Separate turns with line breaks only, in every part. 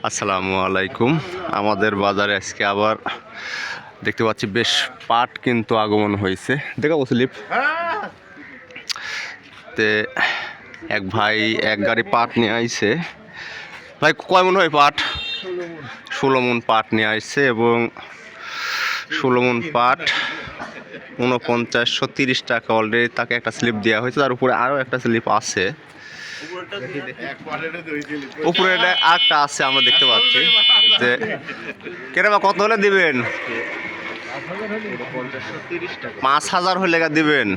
আসসালামু আলাইকুম। আমাদের বাজারে আজকে আবার দেখতে পাচ্ছি বেশ পাট কিন্তু আগমন হয়েছে। দেখা স্লিপ তে এক ভাই এক গাড়ি পাট নিয়ে আইছে। ভাই কয় মন হয় পাট? 16 মন পাট নিয়ে আইছে এবং 16 মন পাট 4930 টাকা অলরেডি তাকে একটা স্লিপ দেওয়া হয়েছে। তার উপরে আরও একটা স্লিপ আছে, উপরে আরেকটা আছে আমরা দেখতে পাচ্ছি যে কেরাবা কত হলে দিবেন? 5000 হলে দিবেন।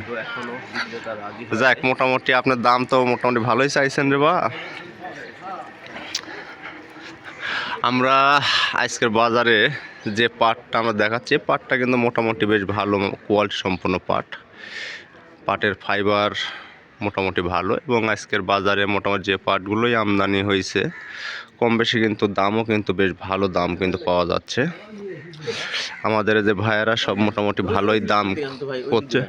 যাক, মোটামুটি আপনার দাম তো মোটামুটি ভালোই চাইছেন রে বা। আমরা আজকের বাজারে যে পাটটা আমরা দেখাচ্ছি, পাটটা কিন্তু মোটামুটি বেশ ভালো কোয়ালিটি সম্পন্ন পাট। পাটের ফাইবার মোটামুটি ভালো এবং আজকের বাজারে মোটামুটি যে পাটগুলোই আমদানি হয়েছে কম বেশি কিন্তু দামও কিন্তু বেশ ভালো দাম কিন্তু পাওয়া যাচ্ছে। আমাদের যে ভাইয়েরা সব মোটামুটি ভালোই দাম করছে।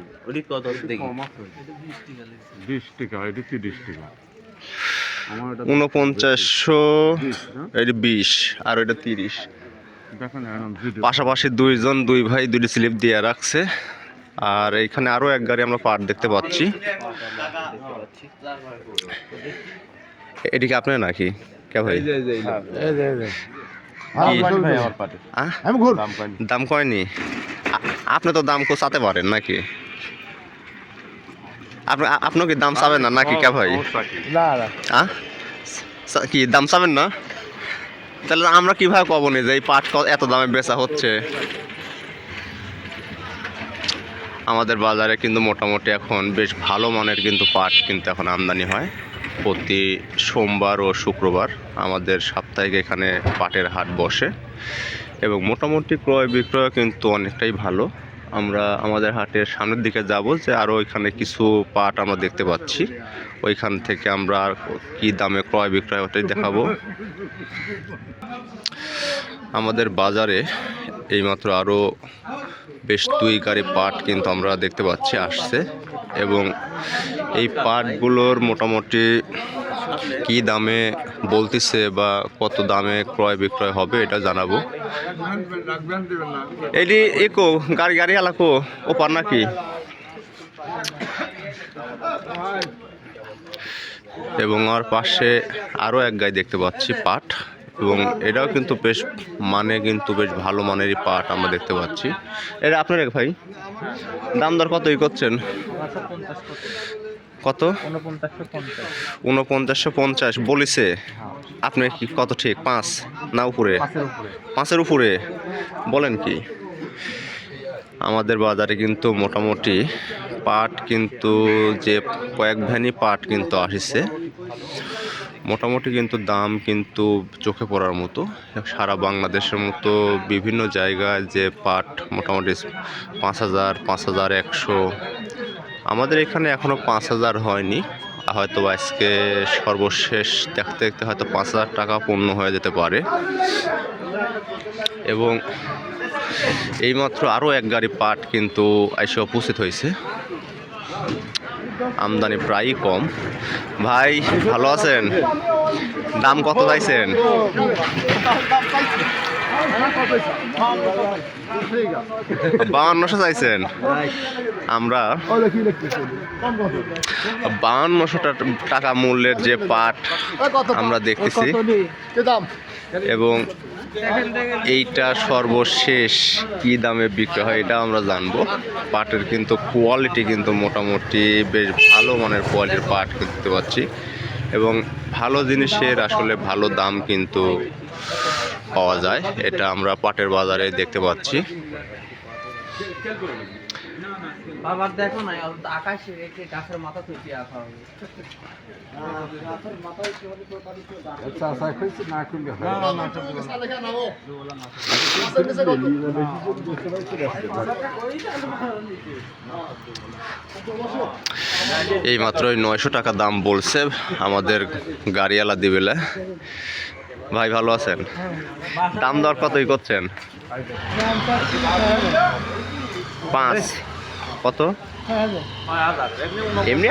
4900, এটা 20 আর ওইটা 30। পাশাপাশি দুই ভাই দুটি স্লিপ দিয়ে রাখছে। আর এইখানে আরো এক গাড়ি আমরা পাট দেখতে পাচ্ছি। এদিকে আপনার নাকি কে ভাই? দাম কয়নি? আপনি তো দাম চাতে পারেন নাকি? আপনি কি দাম চাবেন না নাকি কে ভাই? কি দাম চাবেন না? তাহলে আমরা কিভাবে কব নি যে এই পাট এত দামে বেচা হচ্ছে? আমাদের বাজারে কিন্তু মোটামুটি এখন বেশ ভালো মানের কিন্তু পাট কিন্তু এখন আমদানি হয়। প্রতি সোমবার ও শুক্রবার আমাদের সাপ্তাহিক এখানে পাটের হাট বসে এবং মোটামুটি ক্রয় বিক্রয় কিন্তু অনেকটাই ভালো। আমরা আমাদের হাটের সামনের দিকে যাব, যে আরও ওইখানে কিছু পাট আমরা দেখতে পাচ্ছি, ওইখান থেকে আমরা কি দামে ক্রয় বিক্রয় ওটাই দেখাবো। আমাদের বাজারে এইমাত্র আরও বেশ 2 গাড়ি পাট কিন্তু আমরা দেখতে পাচ্ছি আসছে এবং এই পাটগুলোর মোটামুটি কি দামে বলতেছে বা কত দামে ক্রয় বিক্রয় হবে এটা জানাবো। এটি একো গাড়ি আলাকো ওপার নাকি? এবং আর পাশে আরও এক গাড়ি দেখতে পাচ্ছি পাট, এবং এটাও কিন্তু বেশ বেশ ভালো মানেরই পাট আমরা দেখতে পাচ্ছি। এটা আপনার এক ভাই দাম দর কতই করছেন? কত? 4950 বলেছে। আপনি কি কত ঠিক? 5 না উপরে? 5-এর উপরে বলেন কি? আমাদের বাজারে কিন্তু মোটামুটি পাট কিন্তু যে কয়েক ভ্যানি পাট কিন্তু আসছে, মোটামুটি কিন্তু দাম কিন্তু চোখে পড়ার মতো। সারা বাংলাদেশের মতো বিভিন্ন জায়গায় যে পাট মোটামুটি 5000, 5100, আমাদের এখানে এখনও 5000 হয়নি। হয়তো আজকে সর্বশেষ দেখতে দেখতে হয়তো 5000 টাকা পণ্য হয়ে যেতে পারে। এবং এইমাত্র আরও এক গাড়ি পাট কিন্তু এসে উপস্থিত হয়েছে। আমদানি প্রায়ই কম। ভাই ভালো আছেন? দাম কত চাইছেন? 5200 চাইছেন। আমরা 5200 টাকা মূল্যের যে পাট আমরা দেখতেছি, এবং এইটা সর্বশেষ কি দামে বিক্রি হয় এটা আমরা জানবো। পাটের কিন্তু কোয়ালিটি কিন্তু মোটামুটি বেশ ভালো মানের কোয়ালিটির পাট দেখতে পাচ্ছি, এবং ভালো জিনিসের আসলে ভালো দাম কিন্তু পাওয়া যায়, এটা আমরা পাটের বাজারে দেখতে পাচ্ছি।
বাবার দেখো না আকাশে রেখে গাছের মাথা থেকে রাখা হবে।
এই মাত্রই 900 টাকা দাম বলছে আমাদের গাড়িওয়ালা দিবেলে। ভাই ভালো আছেন? দাম দর কতই করছেন? 5 কত? এমনি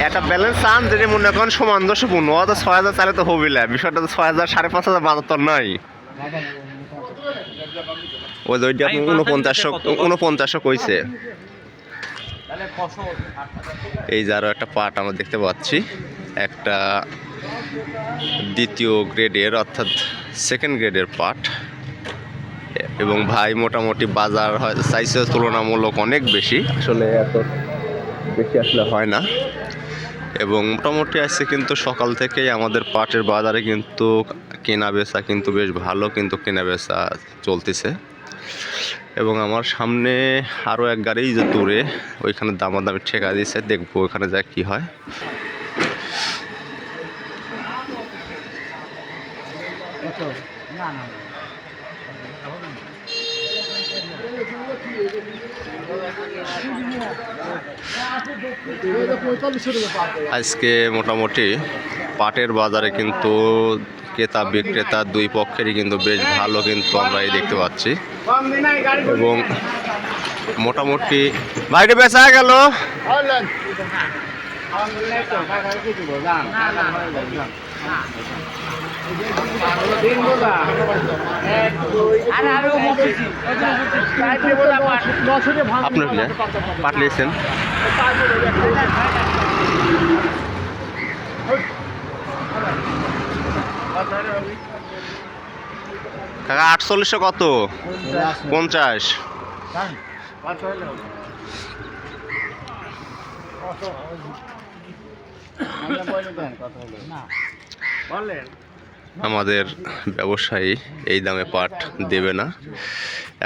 একটা ব্যালেন্স চান যদি মনে করেন সামঞ্জস্যপূর্ণ, তো 6,000 চালে তো হবে না, বিষয়টা তো 6,000 5,500 বাজার তো নাই। ওই যে ওইটা 4900 কইছে। এই যে আরো একটা পার্ট আমরা দেখতে পাচ্ছি, একটা দ্বিতীয় গ্রেডের অর্থাৎ সেকেন্ড গ্রেডের পার্ট, এবং ভাই মোটামুটি বাজার চাইছে তুলনামূলক অনেক বেশি, আসলে এত বেশি আসলে হয় না। এবং মোটামুটি আসছে কিন্তু সকাল থেকেই আমাদের পাটের বাজারে কিন্তু কেনা বেচা কিন্তু বেশ ভালো কিন্তু কেনা বেচা চলতেছে। এবং আমার সামনে আরও এক গাড়ি যে দূরে, ওইখানে দামাদামি ঠেকা দিয়েছে, দেখবো ওইখানে যা কি হয়। আজকে মোটামুটি পাটের বাজারে কিন্তু ক্রেতা বিক্রেতা দুই পক্ষেরই কিন্তু বেশ ভালো কিন্তু আমরা এই দেখতে পাচ্ছি। এবং মোটামুটি বাইরে বেচা গেল। আপনার কি পাট নিয়েছেন? কাকা 4800 কত? 50। আমাদের ব্যবসায়ী এই দামে পাট দেবে না।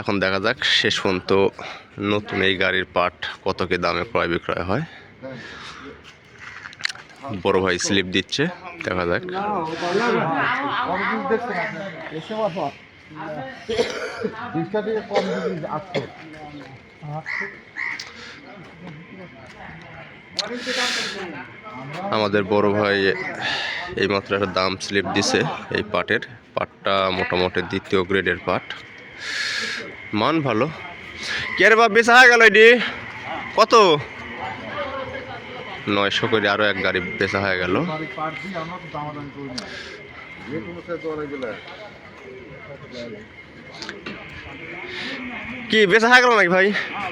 এখন দেখা যাক শেষ পর্যন্ত নতুন এই গাড়ির পাট কত কি দামে ক্রয় বিক্রয় হয়। বড় ভাই স্লিপ দিচ্ছে, দেখা যাক। আমাদের বড় ভাই এইমাত্র একটা দাম স্লিপ দিছে এই পাটটা মোটামুটি দ্বিতীয় গ্রেডের পাট, মান ভালো। কে রে বাপ বেচা হয়ে গেল এটি কত? 900 করে আরো এক গাড়ি বেচা হয়ে গেল। কি বেচা হয়ে গেল নাকি ভাই?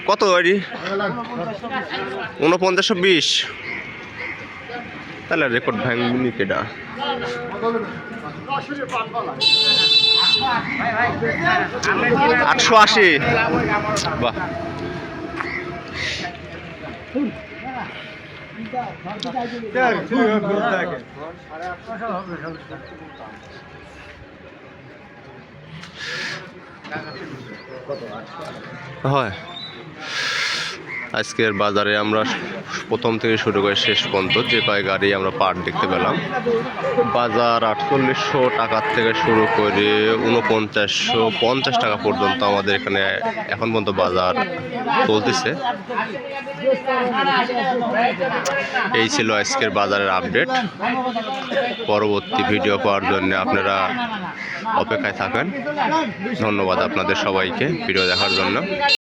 কত গাড়ি? 4920। তাহলে রেকর্ড ভাঙবি কেডা? 880। বাহ, হয়। আজকের বাজারে আমরা প্রথম থেকে শুরু করে শেষ পর্যন্ত যে কয় গাড়ি আমরা পাট দেখতে পেলাম, বাজার 4800 টাকার থেকে শুরু করে 4950 টাকা পর্যন্ত আমাদের এখানে এখন পর্যন্ত বাজার চলতেছে। এই ছিল আজকের বাজারের আপডেট। পরবর্তী ভিডিও পাওয়ার জন্য আপনারা অপেক্ষায় থাকেন। ধন্যবাদ আপনাদের সবাইকে ভিডিও দেখার জন্য।